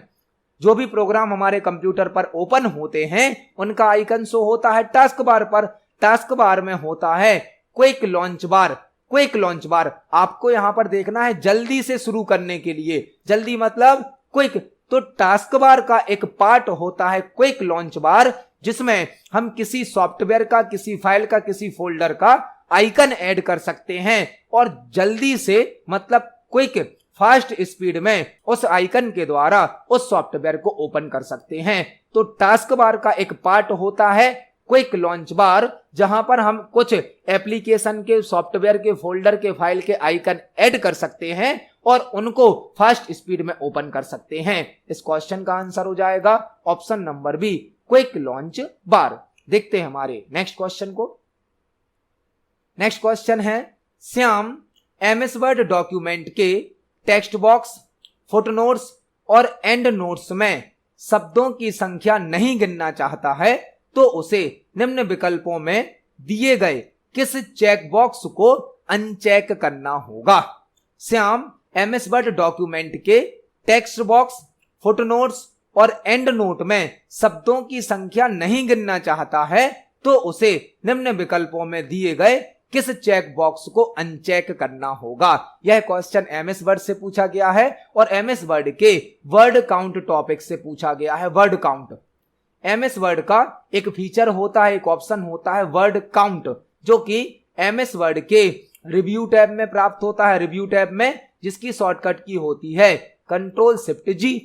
जो भी प्रोग्राम हमारे कंप्यूटर पर ओपन होते हैं उनका आइकन शो होता है टास्क बार पर। टास्क बार में होता है क्विक लॉन्च बार। क्विक लॉन्च बार आपको यहां पर देखना है जल्दी से शुरू करने के लिए, जल्दी मतलब क्विक। तो टास्क बार का एक पार्ट होता है क्विक लॉन्च बार, जिसमें हम किसी सॉफ्टवेयर का, किसी फाइल का, किसी फोल्डर का आइकन ऐड कर सकते हैं और जल्दी से मतलब क्विक फास्ट स्पीड में उस आइकन के द्वारा उस सॉफ्टवेयर को ओपन कर सकते हैं। तो टास्क बार का एक पार्ट होता है क्विक लॉन्च बार, जहां पर हम कुछ एप्लीकेशन के, सॉफ्टवेयर के, फोल्डर के, फाइल के आइकन ऐड कर सकते हैं और उनको फास्ट स्पीड में ओपन कर सकते हैं। इस क्वेश्चन का आंसर हो जाएगा option number B, quick launch bar. देखते हैं हमारे नेक्स्ट क्वेश्चन को। नेक्स्ट क्वेश्चन है, श्याम एमएस वर्ड डॉक्यूमेंट के टेक्स्ट बॉक्स, फुटनोट्स और एंड नोट्स में शब्दों की संख्या नहीं गिनना चाहता है, तो उसे निम्न विकल्पों में दिए गए किस चेक बॉक्स को अनचेक करना होगा। श्याम एमएस वर्ड डॉक्यूमेंट के टेक्स्ट बॉक्स, फुटनोट्स और एंड नोट में शब्दों की संख्या नहीं गिनना चाहता है, तो उसे निम्न विकल्पों में दिए गए किस चेक बॉक्स को अनचेक करना होगा। यह क्वेश्चन एमएस वर्ड से पूछा गया है और एमएस वर्ड के वर्ड काउंट टॉपिक से पूछा गया है। वर्ड काउंट, एमएस वर्ड का एक फीचर होता है, एक ऑप्शन होता है वर्ड काउंट, जो कि एमएस वर्ड के रिव्यू टैब में प्राप्त होता है। रिव्यू टैब में जिसकी शॉर्टकट की होती है Ctrl+Shift+G।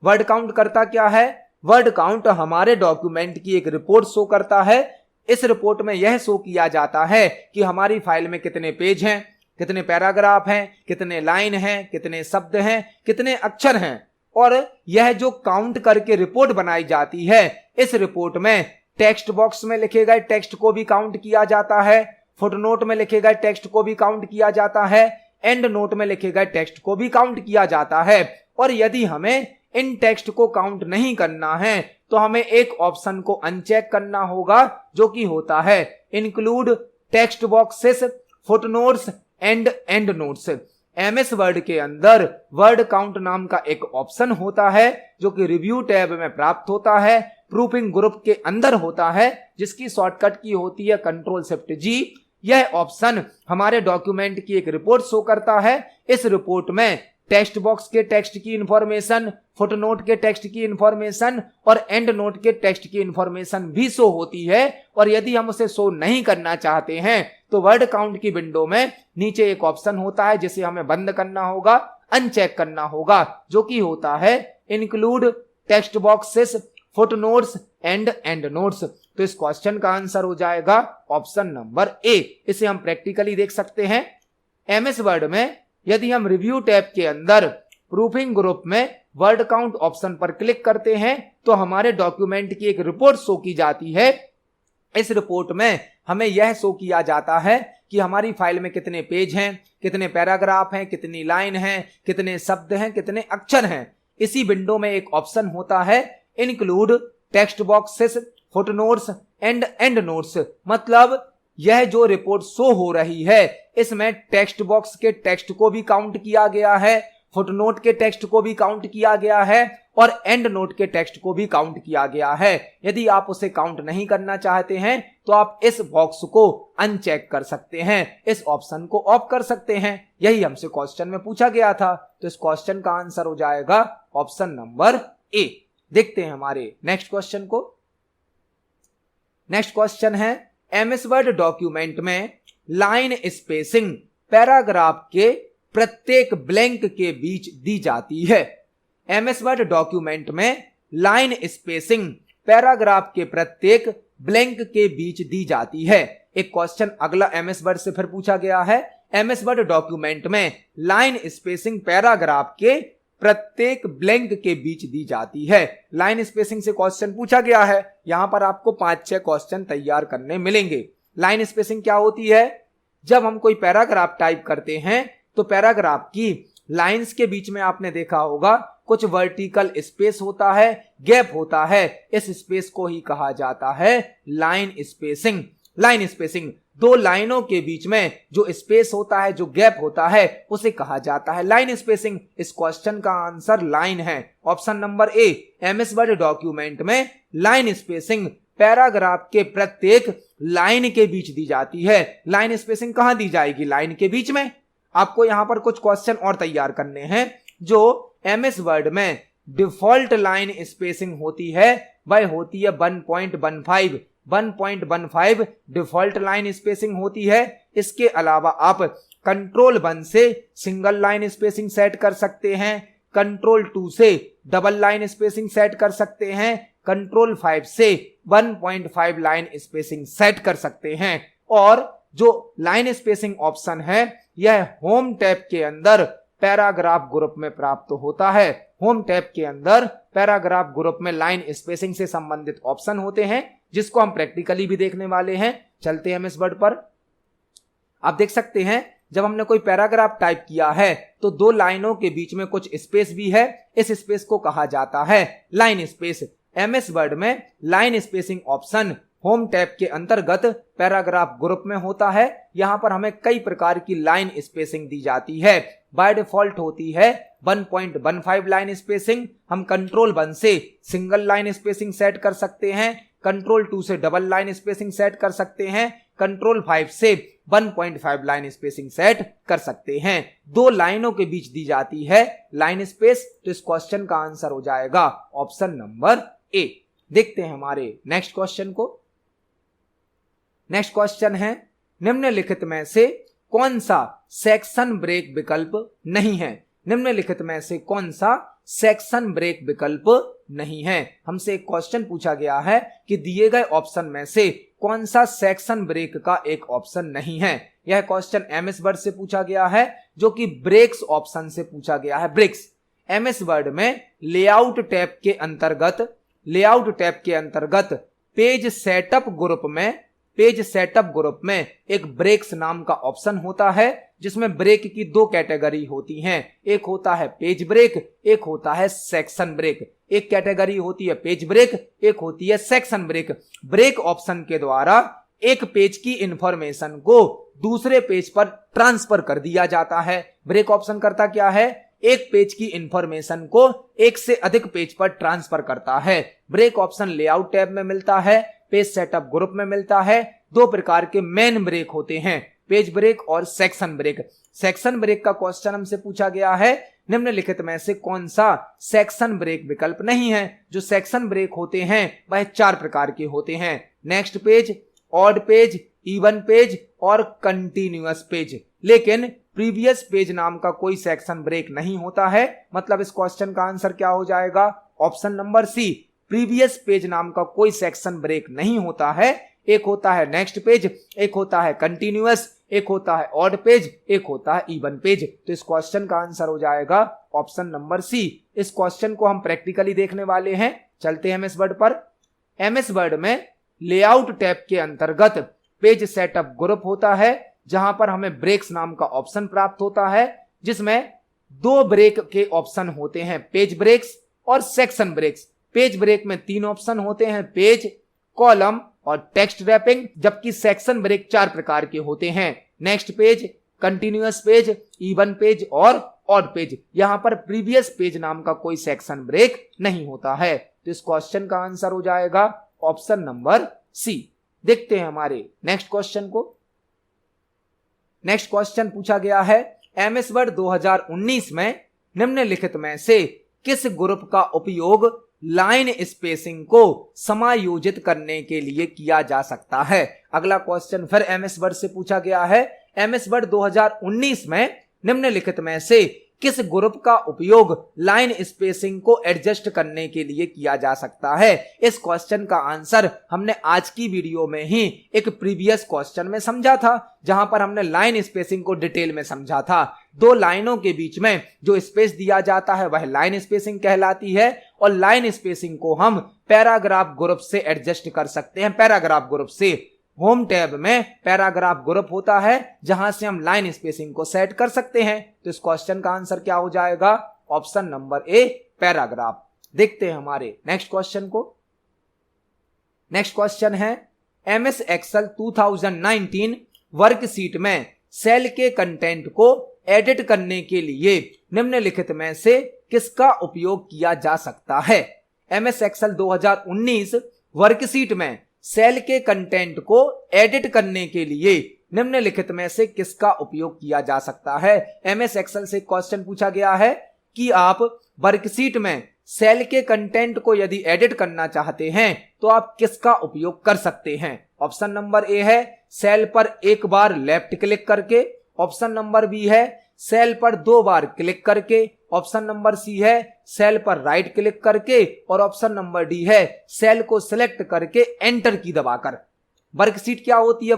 वर्ड काउंट करता क्या है? वर्ड काउंट हमारे डॉक्यूमेंट की एक रिपोर्ट शो करता है। इस रिपोर्ट में यह शो किया जाता है कि हमारी फाइल में कितने पेज हैं, कितने पैराग्राफ हैं, कितने लाइन हैं, कितने शब्द हैं, कितने अक्षर हैं। और यह जो काउंट करके रिपोर्ट बनाई जाती है, इस रिपोर्ट में टेक्स्ट बॉक्स में लिखे गए टेक्स्ट को भी काउंट किया जाता है, फुटनोट में लिखे गए टेक्स्ट को भी काउंट किया जाता है, एंड नोट में लिखे गए टेक्स्ट को भी काउंट किया जाता है। और यदि हमें इन टेक्स्ट को काउंट नहीं करना है तो हमें एक ऑप्शन को अनचेक करना होगा, जो कि होता है include text boxes, footnotes and and notes. MS word के अंदर वर्ड काउंट नाम का एक ऑप्शन होता है, जो कि रिव्यू टैब में प्राप्त होता है, प्रूफिंग ग्रुप के अंदर होता है, जिसकी शॉर्टकट की होती है Ctrl+Shift+G। यह ऑप्शन हमारे डॉक्यूमेंट की एक रिपोर्ट शो करता है। इस रिपोर्ट में टेक्स्ट बॉक्स के टेक्स्ट की इंफॉर्मेशन, फुटनोट के टेक्स्ट की इंफॉर्मेशन और एंड नोट के टेक्स्ट की इंफॉर्मेशन भी शो होती है। और यदि हम उसे शो नहीं करना चाहते हैं तो वर्ड काउंट की विंडो में नीचे एक ऑप्शन होता है, जिसे हमें बंद करना होगा, अनचेक करना होगा, जो कि होता है include text boxes, footnotes and and notes. तो इस क्वेश्चन का आंसर हो जाएगा ऑप्शन नंबर ए। इसे हम प्रैक्टिकली देख सकते हैं। एमएस वर्ड में यदि हम रिव्यू टैब के अंदर प्रूफिंग ग्रुप में वर्ड काउंट ऑप्शन पर क्लिक करते हैं तो हमारे डॉक्यूमेंट की एक रिपोर्ट शो की जाती है। इस रिपोर्ट में हमें यह शो किया जाता है कि हमारी फाइल में कितने पेज हैं, कितने पैराग्राफ हैं, कितनी लाइन हैं, कितने शब्द हैं, कितने अक्षर हैं। इसी विंडो में एक ऑप्शन होता है include text boxes, footnotes and and notes. मतलब यह जो रिपोर्ट शो हो रही है, इसमें टेक्स्ट बॉक्स के टेक्स्ट को भी काउंट किया गया है, फुटनोट के टेक्स्ट को भी काउंट किया गया है और एंड नोट के टेक्स्ट को भी काउंट किया गया है। यदि आप उसे काउंट नहीं करना चाहते हैं तो आप इस बॉक्स को अनचेक कर सकते हैं, इस ऑप्शन को ऑफ कर सकते हैं। यही हमसे क्वेश्चन में पूछा गया था। तो इस क्वेश्चन का आंसर हो जाएगा ऑप्शन नंबर ए। देखते हैं हमारे नेक्स्ट क्वेश्चन को। नेक्स्ट क्वेश्चन है, एमएस वर्ड डॉक्यूमेंट में लाइन स्पेसिंग पैराग्राफ के प्रत्येक ब्लैंक के बीच दी जाती है। एमएस वर्ड डॉक्यूमेंट में लाइन स्पेसिंग पैराग्राफ के प्रत्येक ब्लैंक के बीच दी जाती है। एक क्वेश्चन अगला एमएस वर्ड से फिर पूछा गया है। एमएस वर्ड डॉक्यूमेंट में लाइन स्पेसिंग पैराग्राफ के प्रत्येक ब्लैंक के बीच दी जाती है। लाइन स्पेसिंग से क्वेश्चन पूछा गया है। यहां पर आपको 5-6 क्वेश्चन तैयार करने मिलेंगे। लाइन स्पेसिंग क्या होती है? जब हम कोई पैराग्राफ टाइप करते हैं तो पैराग्राफ की लाइंस के बीच में आपने देखा होगा कुछ वर्टिकल स्पेस होता है, गैप होता है। इस स्पेस को ही कहा जाता है लाइन स्पेसिंग। लाइन स्पेसिंग दो लाइनों के बीच में जो स्पेस होता है, जो गैप होता है, उसे कहा जाता है लाइन स्पेसिंग। इस क्वेश्चन का आंसर लाइन है, ऑप्शन नंबर ए। एमएस वर्ड डॉक्यूमेंट में लाइन स्पेसिंग पैराग्राफ के प्रत्येक लाइन के बीच दी जाती है। लाइन स्पेसिंग कहां दी जाएगी? लाइन के बीच में। आपको यहां पर कुछ क्वेश्चन और तैयार करने हैं। जो एमएस वर्ड में डिफॉल्ट लाइन स्पेसिंग होती है वह होती है 1.15 1.15 डिफॉल्ट लाइन स्पेसिंग होती है। इसके अलावा आप कंट्रोल 1 से सिंगल लाइन स्पेसिंग सेट कर सकते हैं, कंट्रोल 2 से डबल लाइन स्पेसिंग सेट कर सकते हैं, कंट्रोल 5 से 1.5 लाइन स्पेसिंग सेट कर सकते हैं। और जो लाइन स्पेसिंग ऑप्शन है यह होम टैब के अंदर पैराग्राफ ग्रुप में प्राप्त होता है। होम टैब के अंदर पैराग्राफ ग्रुप में लाइन स्पेसिंग से संबंधित ऑप्शन होते हैं, जिसको हम प्रैक्टिकली भी देखने वाले हैं। चलते हैं एमएस वर्ड पर। आप देख सकते हैं जब हमने कोई पैराग्राफ टाइप किया है तो दो लाइनों के बीच में कुछ स्पेस भी है। इस स्पेस को कहा जाता है लाइन स्पेस। एमएस वर्ड में line spacing option home tab के अंतर्गत पैराग्राफ ग्रुप में होता है। यहां पर हमें कई प्रकार की लाइन स्पेसिंग दी जाती है। बाय डिफॉल्ट होती है 1.15 लाइन स्पेसिंग। हम कंट्रोल 1 से सिंगल लाइन स्पेसिंग सेट कर सकते हैं, कंट्रोल 2 से डबल लाइन स्पेसिंग सेट कर सकते हैं, कंट्रोल 5 से 1.5 लाइन स्पेसिंग सेट कर सकते हैं। दो लाइनों के बीच दी जाती है लाइन स्पेस। तो इस क्वेश्चन का आंसर हो जाएगा ऑप्शन नंबर ए। देखते हैं हमारे नेक्स्ट क्वेश्चन को। नेक्स्ट क्वेश्चन है, निम्नलिखित में से कौन सा सेक्शन ब्रेक विकल्प नहीं है? निम्नलिखित में से कौन सा सेक्शन ब्रेक विकल्प नहीं है? हमसे एक क्वेश्चन पूछा गया है कि दिए गए ऑप्शन में से कौन सा सेक्शन ब्रेक का एक ऑप्शन नहीं है। यह क्वेश्चन एमएस वर्ड से पूछा गया है, जो कि ब्रेक्स ऑप्शन से पूछा गया है। ब्रेक्स एमएस वर्ड में लेआउट टैब के अंतर्गत पेज सेटअप ग्रुप में एक ब्रेक्स नाम का ऑप्शन होता है, जिसमें ब्रेक की दो कैटेगरी होती हैं। एक होता है पेज ब्रेक, एक होता है सेक्शन ब्रेक। एक कैटेगरी होती है पेज ब्रेक, एक होती है सेक्शन ब्रेक। ब्रेक ऑप्शन के द्वारा एक पेज की इंफॉर्मेशन को दूसरे पेज पर ट्रांसफर कर दिया जाता है। ब्रेक ऑप्शन करता क्या है? एक पेज की इंफॉर्मेशन को एक से अधिक पेज पर ट्रांसफर करता है। ब्रेक ऑप्शन लेआउट टैब में मिलता है, पेज सेटअप ग्रुप में मिलता है। दो प्रकार के मेन ब्रेक होते हैं, पेज ब्रेक और सेक्शन ब्रेक। सेक्शन ब्रेक का क्वेश्चन हमसे पूछा गया है, निम्नलिखित में से कौन सा सेक्शन ब्रेक विकल्प नहीं है? जो सेक्शन ब्रेक होते हैं वह 4 प्रकार के होते हैं, next page, odd page, even page और कंटिन्यूअस पेज। लेकिन प्रीवियस पेज नाम का कोई सेक्शन ब्रेक नहीं होता है। मतलब इस क्वेश्चन का आंसर क्या हो जाएगा? Option number C. Previous page नाम का कोई सेक्शन ब्रेक नहीं होता है। एक होता है नेक्स्ट पेज, एक होता है कंटिन्यूअस, एक होता है ऑड पेज, एक होता है इवन पेज। तो इस क्वेश्चन का आंसर हो जाएगा ऑप्शन नंबर सी। इस क्वेश्चन को हम प्रैक्टिकली देखने वाले हैं। चलते हैं एमएस वर्ड पर। एमएस वर्ड में लेआउट टैब के अंतर्गत पेज सेटअप ग्रुप होता है, जहां पर हमें ब्रेक्स नाम का ऑप्शन प्राप्त होता है, जिसमें 2 ब्रेक के ऑप्शन होते हैं, पेज ब्रेक्स और सेक्शन ब्रेक्स। पेज ब्रेक में 3 ऑप्शन होते हैं, पेज, कॉलम और टेक्स्ट रैपिंग। जबकि सेक्शन ब्रेक 4 प्रकार के होते हैं, next page, continuous page, even page और ऑड पेज। यहां पर प्रीवियस पेज नाम का कोई सेक्शन ब्रेक नहीं होता है। तो इस क्वेश्चन का आंसर हो जाएगा ऑप्शन नंबर सी। देखते हैं हमारे नेक्स्ट क्वेश्चन को। नेक्स्ट क्वेश्चन पूछा गया है, एमएस वर्ड 2019 में निम्नलिखित में से किस ग्रुप का उपयोग लाइन स्पेसिंग को समायोजित करने के लिए किया जा सकता है? अगला क्वेश्चन फिर एमएस वर्ड से पूछा गया है, एमएस वर्ड 2019 में निम्नलिखित में से किस ग्रुप का उपयोग लाइन स्पेसिंग को एडजस्ट करने के लिए किया जा सकता है? इस क्वेश्चन का आंसर हमने आज की वीडियो में ही एक प्रीवियस क्वेश्चन में समझा था, जहां पर हमने लाइन स्पेसिंग को डिटेल में समझा था। 2 लाइनों के बीच में जो स्पेस दिया जाता है वह लाइन स्पेसिंग कहलाती है, और लाइन स्पेसिंग को हम पैराग्राफ ग्रुप से एडजस्ट कर सकते हैं। पैराग्राफ ग्रुप से होम टैब में पैराग्राफ ग्रुप होता है, जहां से हम लाइन स्पेसिंग को सेट कर सकते हैं। तो इस क्वेश्चन का आंसर क्या हो जाएगा? ऑप्शन नंबर ए, पैराग्राफ। देखते हैं हमारे नेक्स्ट क्वेश्चन को। नेक्स्ट क्वेश्चन है, MS एक्सेल 2019 वर्कशीट में सेल के कंटेंट को एडिट करने के लिए निम्नलिखित में से किसका उपयोग किया जा सकता है? MS एक्सेल 2019 वर्कशीट में सेल के कंटेंट को एडिट करने के लिए निम्नलिखित में से किसका उपयोग किया जा सकता है? MS एक्सेल से क्वेश्चन पूछा गया है कि आप वर्कशीट में सेल के कंटेंट को यदि एडिट करना चाहते हैं तो आप किसका उपयोग कर सकते हैं? ऑप्शन नंबर ए है सेल पर एक बार लेफ्ट क्लिक करके, ऑप्शन नंबर बी है सेल पर 2 बार क्लिक करके, ऑप्शन नंबर सी है सेल पर राइट क्लिक करके और ऑप्शन नंबर डी है सेल को सिलेक्ट करके एंटर की दबाकर। वर्कशीट क्या होती है?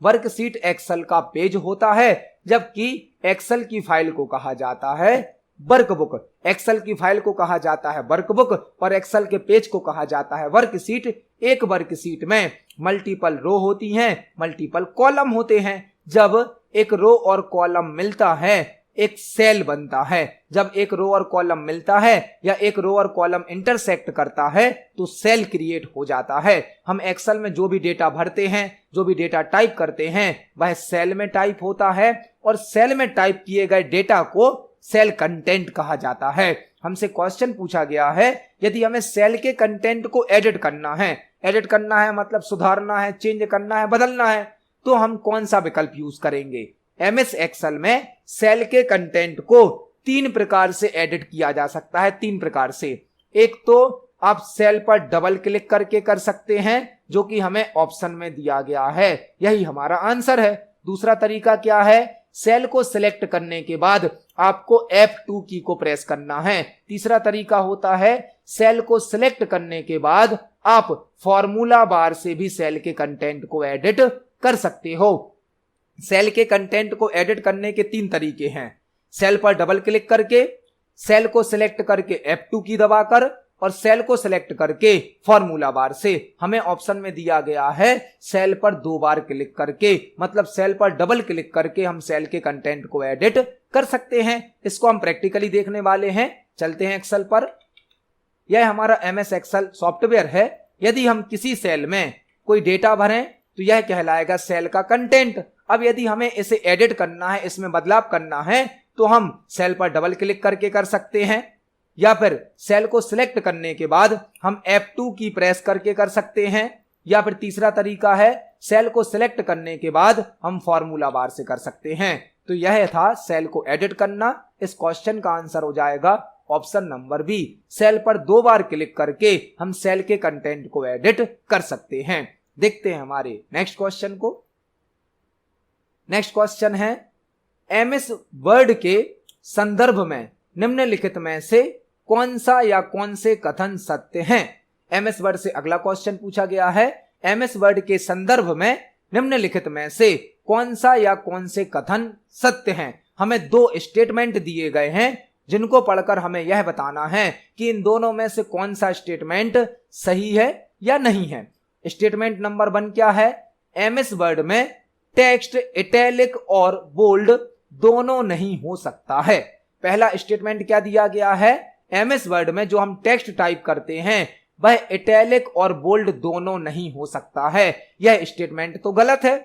वर्कशीट एक्सेल का पेज होता है, जबकि एक्सेल की फाइल को कहा जाता है वर्कबुक। एक्सेल की फाइल को कहा जाता है वर्कबुक और एक्सेल के पेज को कहा जाता है वर्कशीट। एक वर्कशीट में मल्टीपल रो होती हैं, मल्टीपल कॉलम होते हैं। जब एक रो और कॉलम मिलता है एक सेल बनता है। जब एक रो और कॉलम मिलता है या एक रो और कॉलम इंटरसेक्ट करता है तो सेल क्रिएट हो जाता है। हम एक्सेल में जो भी डेटा भरते हैं, जो भी डेटा टाइप करते हैं वह सेल में टाइप होता है और सेल में टाइप किए गए डेटा को सेल कंटेंट कहा जाता है। हमसे क्वेश्चन पूछा गया है यदि हमें सेल के कंटेंट को एडिट करना है मतलब सुधारना है, चेंज करना है, बदलना है, तो हम कौन सा विकल्प यूज करेंगे? MS एक्सेल में सेल के कंटेंट को 3 प्रकार से एडिट किया जा सकता है, 3 प्रकार से। एक तो आप सेल पर डबल क्लिक करके कर सकते हैं जो कि हमें ऑप्शन में दिया गया है, यही हमारा आंसर है। दूसरा तरीका क्या है? सेल को सिलेक्ट करने के बाद आपको F2 की को प्रेस करना है। तीसरा तरीका होता है सेल को सिलेक्ट करने के बाद आप फॉर्मूला बार से भी सेल के कंटेंट को एडिट कर सकते हो। सेल के कंटेंट को एडिट करने के 3 तरीके हैं। सेल पर डबल क्लिक करके, सेल को सिलेक्ट करके F2 की दबाकर और सेल को सिलेक्ट करके फॉर्मूला बार से। हमें ऑप्शन में दिया गया है सेल पर 2 बार क्लिक करके, मतलब सेल पर डबल क्लिक करके हम सेल के कंटेंट को एडिट कर सकते हैं। इसको हम प्रैक्टिकली देखने वाले हैं। चलते हैं एक्सेल पर। यह हमारा MS एक्सेल सॉफ्टवेयर है। यदि हम किसी सेल में कोई डेटा भरें तो यह कहलाएगा सेल का कंटेंट। अब यदि हमें इसे एडिट करना है, इसमें बदलाव करना है, तो हम सेल पर डबल क्लिक करके कर सकते हैं या फिर सेल को सिलेक्ट करने के बाद हम F2 की प्रेस करके कर सकते हैं, या फिर तीसरा तरीका है सेल को सिलेक्ट करने के बाद हम फॉर्मूला बार से कर सकते हैं। तो यह था सेल को एडिट करना। इस क्वेश्चन का आंसर हो जाएगा ऑप्शन नंबर बी, सेल पर 2 बार क्लिक करके हम सेल के कंटेंट को एडिट कर सकते हैं। देखते हैं हमारे नेक्स्ट क्वेश्चन को। नेक्स्ट क्वेश्चन है MS वर्ड के संदर्भ में निम्नलिखित में से कौन सा या कौन से कथन सत्य हैं? MS वर्ड से अगला क्वेश्चन पूछा गया है। MS वर्ड के संदर्भ में निम्नलिखित में से कौन सा या कौन से कथन सत्य हैं? हमें 2 स्टेटमेंट दिए गए हैं जिनको पढ़कर हमें यह बताना है कि इन दोनों में से कौन सा स्टेटमेंट सही है या नहीं है। स्टेटमेंट नंबर 1 क्या है? MS वर्ड में टेक्स्ट इटैलिक और बोल्ड दोनों नहीं हो सकता है। पहला स्टेटमेंट क्या दिया गया है? MS वर्ड में जो हम टेक्स्ट टाइप करते हैं वह इटैलिक और बोल्ड दोनों नहीं हो सकता है। यह स्टेटमेंट तो गलत है।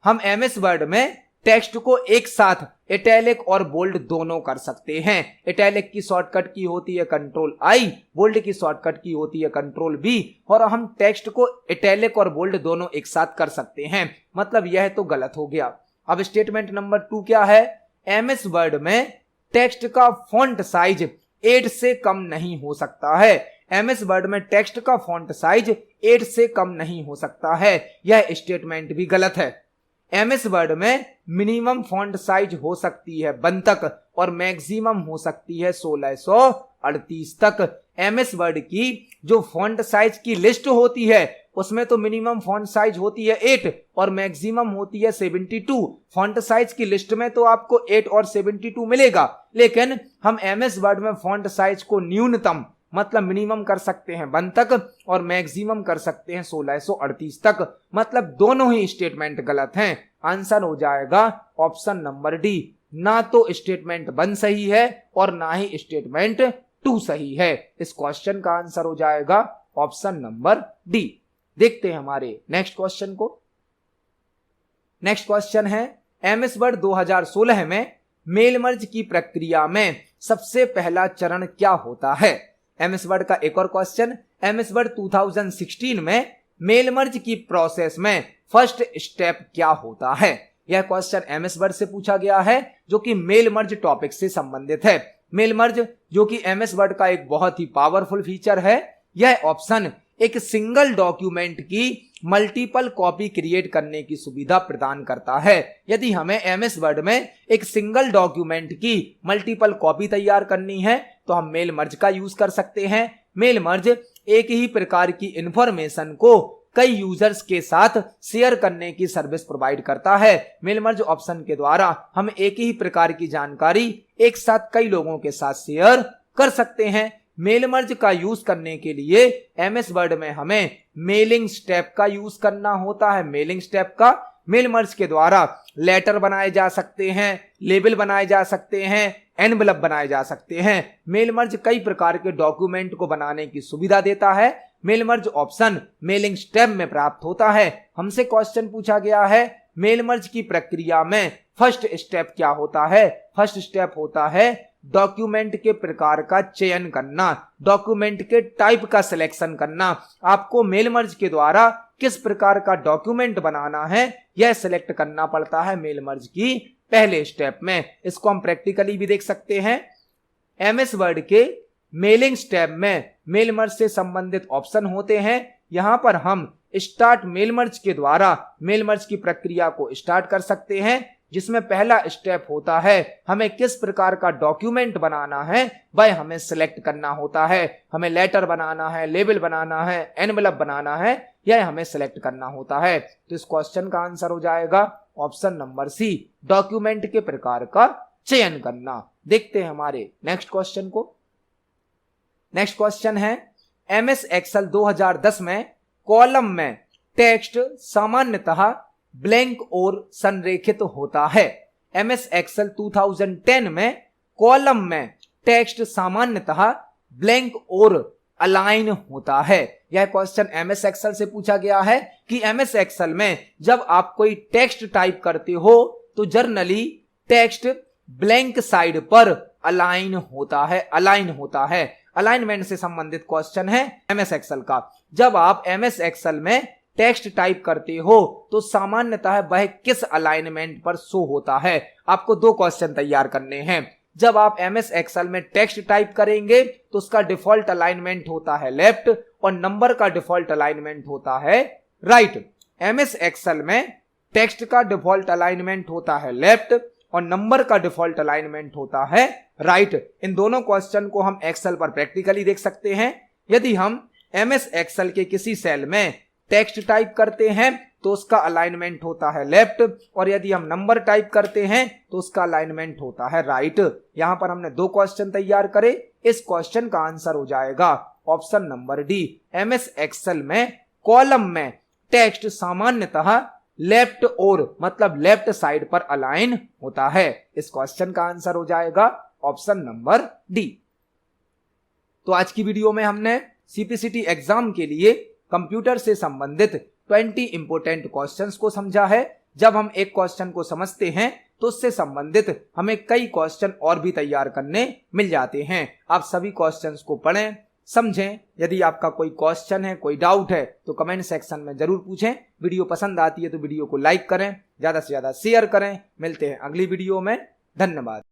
हम MS वर्ड में टेक्स्ट को एक साथ इटैलिक और बोल्ड दोनों कर सकते हैं। इटैलिक की शॉर्टकट की होती है Ctrl+I, बोल्ड की शॉर्टकट की होती है Ctrl+V, और हम टेक्स्ट को इटैलिक और बोल्ड दोनों एक साथ कर सकते हैं। मतलब यह तो गलत हो गया। अब स्टेटमेंट नंबर 2 क्या है? MS वर्ड में टेक्स्ट का फॉन्ट साइज 8 से कम नहीं हो सकता है। MS वर्ड में टेक्स्ट का फॉन्ट साइज 8 से कम नहीं हो सकता है। यह स्टेटमेंट भी गलत है। MS वर्ड में मिनिमम फॉन्ट साइज हो सकती है 1 तक और मैक्सिमम हो सकती है 1638 तक। MS वर्ड की जो फॉन्ट साइज की लिस्ट होती है उसमें तो मिनिमम फॉन्ट साइज होती है 8 और मैक्सिमम होती है 72। फॉन्ट साइज की लिस्ट में तो आपको 8 और 72 मिलेगा, लेकिन हम MS वर्ड में फॉन्ट साइज को न्यूनतम मतलब मिनिमम कर सकते हैं 1 तक और मैक्सिमम कर सकते हैं 1638 तक। मतलब दोनों ही स्टेटमेंट गलत हैं। आंसर हो जाएगा ऑप्शन नंबर डी। ना तो स्टेटमेंट 1 सही है और ना ही स्टेटमेंट 2 सही है। इस क्वेश्चन का आंसर हो जाएगा ऑप्शन नंबर डी। देखते हैं हमारे नेक्स्ट क्वेश्चन को। नेक्स्ट क्वेश्चन है एमएस वर्ड 2016 में मेल मर्ज की प्रक्रिया में सबसे पहला चरण क्या होता है। एमएस वर्ड का एक और क्वेश्चन, एमएस वर्ड 2016 में मेल मर्ज की प्रोसेस में फर्स्ट स्टेप क्या होता है। यह क्वेश्चन एमएस वर्ड से पूछा गया है जो कि मेल मर्ज टॉपिक से संबंधित है। मेल मर्ज जो कि एमएस वर्ड का एक बहुत ही पावरफुल फीचर है। यह ऑप्शन एक सिंगल डॉक्यूमेंट की मल्टीपल कॉपी क्रिएट करने की सुविधा प्रदान करता है। यदि हमें एमएस वर्ड में एक सिंगल डॉक्यूमेंट की मल्टीपल कॉपी तैयार करनी है तो हम मेल मर्ज का यूज कर सकते हैं। मेल मर्ज एक ही प्रकार की इंफॉर्मेशन को कई यूजर्स के साथ शेयर करने की सर्विस प्रोवाइड करता है। मेल मर्ज ऑप्शन के द्वारा हम एक ही प्रकार की जानकारी एक साथ कई लोगों के साथ शेयर कर सकते हैं। मेल मर्ज का यूज करने के लिए एमएस वर्ड में हमें मेलिंग स्टेप का यूज करना होता है। मेलिंग स्टेप का मेल मर्ज के द्वारा लेटर बनाए जा सकते हैं, लेबल बनाए जा सकते हैं, एनवेलप बनाए जा सकते हैं। मेल मर्ज कई प्रकार के डॉक्यूमेंट को बनाने की सुविधा देता है। Mail merge option mailing step में प्राप्त होता है। हमसे क्वेश्चन पूछा गया है मेल मर्ज की प्रक्रिया में फर्स्ट स्टेप क्या होता है। फर्स्ट स्टेप होता है डॉक्यूमेंट के प्रकार का चयन करना, डॉक्यूमेंट के टाइप का सिलेक्शन करना। आपको मेल मर्ज के द्वारा किस प्रकार का डॉक्यूमेंट बनाना है यह सिलेक्ट करना पड़ता है मेल मर्ज की पहले स्टेप में। इसको हम प्रैक्टिकली भी देख सकते हैं। एमएस वर्ड के मेलिंग स्टेप में मेल मर्ज से संबंधित ऑप्शन होते हैं। यहां पर हम स्टार्ट मेल मर्ज के द्वारा मेल मर्ज की प्रक्रिया को स्टार्ट कर सकते हैं, जिसमें पहला स्टेप होता है हमें किस प्रकार का डॉक्यूमेंट बनाना है वह हमें सिलेक्ट करना होता है। हमें लेटर बनाना है, लेबल बनाना है, एनवेलप बनाना है, यह हमें सिलेक्ट करना होता है। तो इस क्वेश्चन का आंसर हो जाएगा ऑप्शन नंबर सी, डॉक्यूमेंट के प्रकार का चयन करना। देखते हैं हमारे नेक्स्ट क्वेश्चन को। नेक्स्ट क्वेश्चन है एमएस एक्सेल 2010 में कॉलम में टेक्स्ट सामान्यतः ब्लैंक और संरेखित होता है। एमएस एक्सेल 2010 में कॉलम में टेक्स्ट सामान्यतः ब्लैंक और अलाइन होता है। यह क्वेश्चन एमएस एक्सेल से पूछा गया है कि एमएस एक्सेल में जब आप कोई टेक्स्ट टाइप करते हो तो जर्नली टेक्स्ट ब्लैंक साइड पर अलाइन होता है। अलाइनमेंट से संबंधित क्वेश्चन है एमएस एक्सेल का। जब आप एमएस एक्सेल में टेक्स्ट टाइप करते हो तो सामान्यतः वह किस अलाइनमेंट पर शो होता है। आपको दो क्वेश्चन तैयार करने हैं। जब आप एमएस एक्सेल में टेक्स्ट टाइप करेंगे तो उसका डिफॉल्ट अलाइनमेंट होता है लेफ्ट और नंबर का डिफॉल्ट अलाइनमेंट होता है राइट। एमएस एक्सेल में टेक्स्ट का डिफॉल्ट अलाइनमेंट होता है लेफ्ट और नंबर का डिफॉल्ट अलाइनमेंट होता है राइट। इन दोनों क्वेश्चन को हम एक्सेल पर प्रैक्टिकली देख सकते हैं। यदि हम एमएस एक्सेल के किसी सेल में टेक्स्ट टाइप करते हैं तो उसका अलाइनमेंट होता है लेफ्ट और यदि हम नंबर टाइप करते हैं तो उसका अलाइनमेंट होता है राइट। यहां पर हमने दो क्वेश्चन तैयार करे। इस क्वेश्चन का आंसर हो जाएगा option number D, MS Excel में कॉलम में टेक्स्ट सामान्यतः लेफ्ट और मतलब लेफ्ट साइड पर अलाइन होता है। इस क्वेश्चन का आंसर हो जाएगा ऑप्शन नंबर डी। तो आज की वीडियो में हमने सीपीसीटी एग्जाम के लिए कंप्यूटर से संबंधित 20 इंपोर्टेंट क्वेश्चंस को समझा है। जब हम एक क्वेश्चन को समझते हैं तो उससे संबंधित हमें कई क्वेश्चन और भी तैयार करने मिल जाते हैं। आप सभी क्वेश्चंस को पढ़ें, समझें। यदि आपका कोई क्वेश्चन है, कोई डाउट है तो कमेंट सेक्शन में जरूर पूछें। वीडियो पसंद आती है तो वीडियो को लाइक करें, ज्यादा से ज्यादा शेयर करें। मिलते हैं अगली वीडियो में। धन्यवाद।